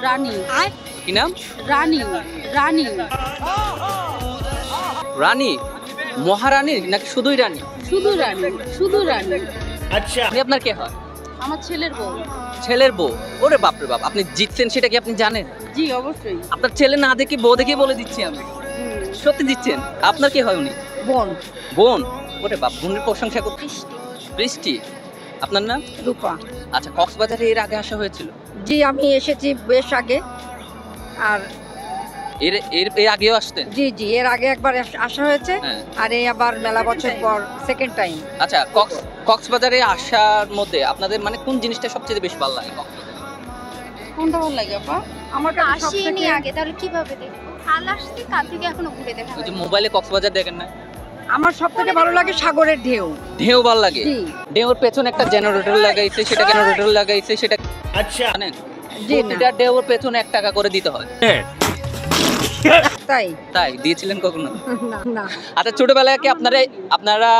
রানী। কি নাম? রানী। রানী। রানী? মহারানী নাকি শুধুই রানী? শুধু রানী। শুধু রানী। আচ্ছা, আপনি আপনার কে হয়? আমার ছেলের বউ। ছেলের বউ? ওরে বাপরে বাপ, আপনি জিতছেন সেটা কি আপনি জানেন? জি অবশ্যই। আপনার ছেলে না দেখে বউ দেখে বলে দিচ্ছি আমি। সত্যি দিচ্ছেন? আপনার কে হয় উনি? বোন। বোন? ওরে বাপ, বোনের প্রশংসা করতে। বৃষ্টি। আপনার নাম? রূপা। আচ্ছা, কক্সবাজারে এর আগে আসা হয়েছিল? জি আমি এসেছি বেশ আগে। আর এর এর এর আগেও আসতেন? জি জি এর আগে একবার আসা হয়েছে। আর এই আবার মেলা বছর পর সেকেন্ড টাইম। আচ্ছা, কক্সবাজারে আসার মধ্যে আপনাদের মানে কোন জিনিসটা সবচেয়ে বেশি ভালো লাগে? কোনটা ভালো লাগে আপা? আমার তো আসিনি আগে, তাহলে কিভাবে দেখবো? কাল আসছি, কাল থেকে এখনো ঘুরে দেখা ওই যে মোবাইলে কক্সবাজার দেখেন না? আমার সবথেকে ভালো লাগে সাগরের ঢেউ। ঢেউ ভালো লাগে? ঢেউর পেছনে একটা জেনারেটর লাগাইছে, সেটা জেনারেটর লাগাইছে সেটা। আচ্ছা, জানেন প্রতিটা ঢেউর পেছনে 1 টাকা করে দিতে হয়। তাই? তাই দিয়েছিলেন কখনো? না না। আচ্ছা, ছোটবেলায় কি আপনারা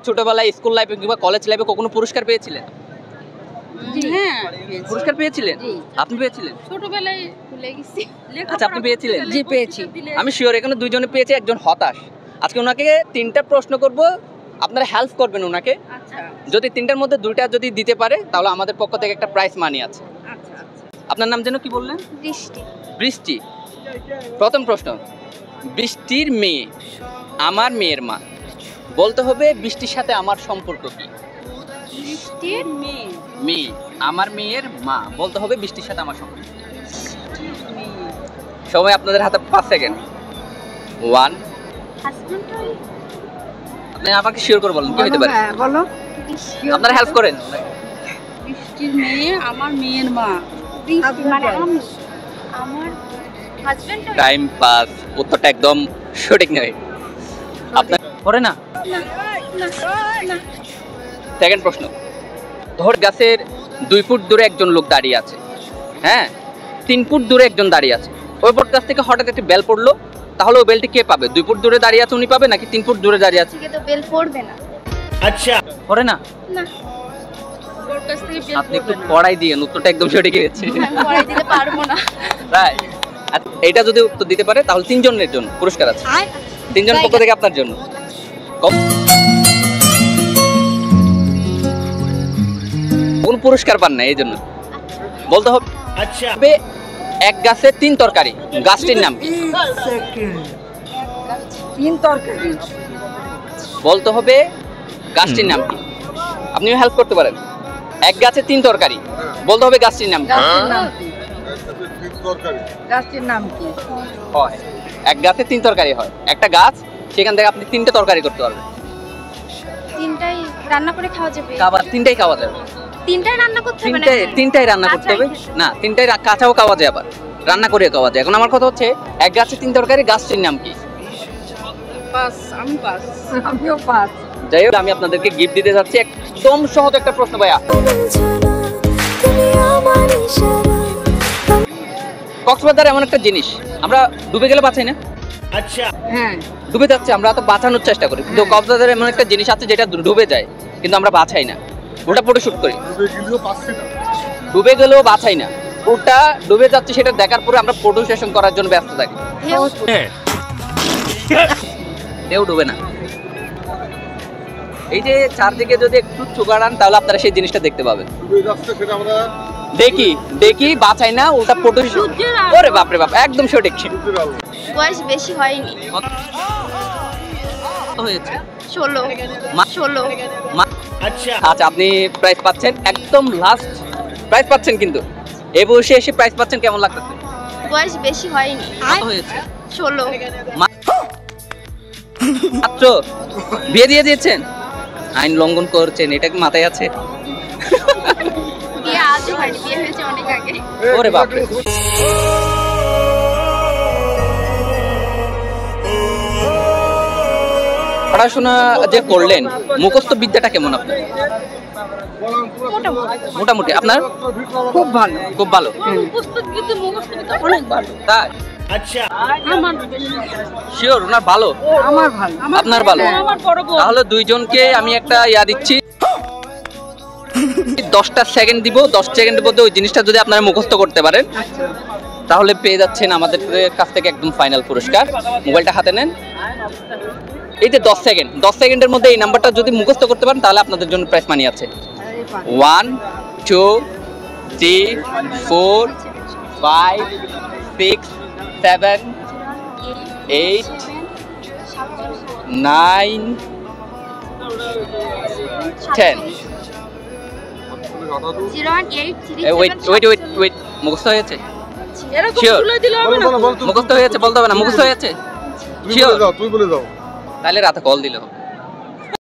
ছোটবেলায় স্কুল লাইফে কিংবা কলেজ লাইফে কখনো পুরস্কার পেয়েছিলেন? হ্যাঁ, পুরস্কার পেয়েছিলেন? আপনি পেয়েছিলেন? ছোটবেলায় ভুলে গেছি। আচ্ছা, আপনি পেয়েছিলেন? জি পেয়েছি। আমি শিওর এখানে দুইজনে পেয়েছে, একজন হতাশ। আজকে ওনাকে 3টা প্রশ্ন করব, আপনারা হেল্প করবেন ওনাকে। আচ্ছা। যদি 3টার মধ্যে 2টা যদি দিতে পারে তাহলে আমাদের পক্ষ থেকে একটা প্রাইজ মানি আছে। আচ্ছা আচ্ছা। আপনার নাম যেন কি বললেন? বৃষ্টি। বৃষ্টি। প্রথম প্রশ্ন, বৃষ্টির মেয়ে আমার মেয়ের মা, বলতে হবে বৃষ্টির সাথে আমার সম্পর্ক কি? বৃষ্টির মেয়ে। মেয়ে আমার মেয়ের মা, বলতে হবে বৃষ্টির সাথে আমার সম্পর্ক। সময় আপনাদের হাতে 5 সেকেন্ড। 1। হাজবেন্ড। আপনি আমাকে শিওর করে বলেন কি হতে পারে? হ্যাঁ বলো। আপনারা হেল্প করেন। বৃষ্টির মেয়ে আমার মেয়ের মা। মানে আমি আমার হাজবেন্ড। Time pass. উত্তরটা একদম সঠিক নয়। আপনার পড়ে না? না। সেকেন্ড প্রশ্ন, ধর গাছের 2 ফুট দূরে একজন লোক দাঁড়িয়ে আছে, হ্যাঁ 3 ফুট দূরে একজন দাঁড়িয়ে আছে। ওই বট গাছ থেকে হঠাৎ একটা বেল পড়লো, তাহলে ওই বেলটি কে পাবে? 2 ফুট দূরে দাঁড়িয়ে আছে উনি পাবে নাকি 3 ফুট দূরে দাঁড়িয়ে আছে? ঠিক তো বেল পড়বে না। আচ্ছা, পড়ে না? না। আপনি একটু পড়াই দিয়ে উত্তরটা একদম সঠিক হয়েছে। আমি পড়াই দিতে পারবো না। রাইট। এটা যদি উত্তর দিতে পারে তাহলে 3 জনের জন্য পুরস্কার আছে। 3 জন পক্ষ থেকে আপনার জন্য। কোন পুরস্কার পান না এই জন্য বলতে হবে। আচ্ছা, এক গাছে 3 তরকারি, গাছটির নাম কি? 3 তরকারি বলতে হবে গাছটির নাম কি? আপনিও হেল্প করতে পারেন। এক গাছে 3 তরকারি, বলতে হবে গাছটির নাম কি? গাছটির নাম কি? হয় এক গাছে 3 তরকারি হয়, একটা গাছ, সেখান থেকে আপনি 3টে তরকারি করতে পারবেন। 3টাই রান্না করে খাওয়া যাবে? খাবার 3টাই খাওয়া যাবে। 3টাই রান্না করতে হবে না? 3টাই রান্না করতে হবে না, 3টাই কাঁচাও খাওয়া যায়, আবার রান্না করে খাওয়া যায়। এখন আমার কথা হচ্ছে এক গাছে 3 তরকারি, গাছটির নাম কি? পাস। আমি পাস। আমিও পাস। যাই হোক, আমি আপনাদেরকে গিফট দিতে যাচ্ছি একদম সহজ একটা প্রশ্ন ভাইয়া। কক্সবাজার এমন একটা জিনিস, আমরা ডুবে গেলে বাঁচাই না? আচ্ছা, হ্যাঁ ডুবে যাচ্ছে, আমরা তো বাঁচানোর চেষ্টা করি, কিন্তু কক্সবাজারে এমন একটা জিনিস আছে যেটা ডুবে যায় কিন্তু আমরা বাঁচাই না, ওটা ফটোশুট করি। ডুবে গেলেও বাঁচাই না, ওটা ডুবে যাচ্ছে সেটা দেখার পরে আমরা ফটো সেশন করার জন্য ব্যস্ত থাকি। কেউ ডুবে না। এই যে চারদিকে যদি একটু চোখাড়ান তাহলে আপনারা সেই জিনিসটা দেখতে পাবেন। দেখি বাঁচাই না, উল্টা ফটো। ওরে বাপরে বাপ, একদম সঠিক। বয়স বেশি হয়নি। হয়েছে 16। আচ্ছা, আপনি প্রাইজ পাচ্ছেন, একদম লাস্ট প্রাইজ পাচ্ছেন, কিন্তু এই বয়সে এসে প্রাইজ পাচ্ছেন, কেমন লাগতেছে? বয়স বেশি হয়নি। হয়েছে 16। মাত্র বিয়ে দিয়ে দিয়েছেন? আইন লঙ্ঘন করছেন, এটা কি মাথায় আছে? বিয়ে আজও হয়নি, বিয়ে হয়েছে অনেক আগে। ওরে বাপরে। পড়াশোনা যে করলেন, মুখস্থ বিদ্যাটা কেমন আপনার? মোটামুটি। আপনার? খুব ভালো। খুব ভালো। অনেক ভালো। তাই? আচ্ছা, আমার শিওর ওনার ভালো? আমার ভালো। আপনার ভালো? তাহলে দুইজনকে আমি একটা ইয়া দিচ্ছি, 10টা সেকেন্ড দিব, 10 সেকেন্ডের মধ্যে ওই জিনিসটা যদি আপনারা মুখস্থ করতে পারেন তাহলে পেয়ে যাচ্ছেন আমাদের কাছ থেকে একদম ফাইনাল পুরস্কার। মোবাইলটা হাতে নেন। এই যে 10 সেকেন্ড, 10 সেকেন্ডের মধ্যে এই নাম্বারটা যদি মুখস্থ করতে পারেন তাহলে আপনাদের জন্য প্রাইজ মানি আছে। 1 2 3 4 5 6 7 8 9 10। ওয়েট মুখস্থ হয়েছে? Sure? মুখস্থ হয়েছে বলতে হবে না, মুখস্থ হয়েছে? তুই বলে দাও তাহলে রাতে কল দিলে হবে।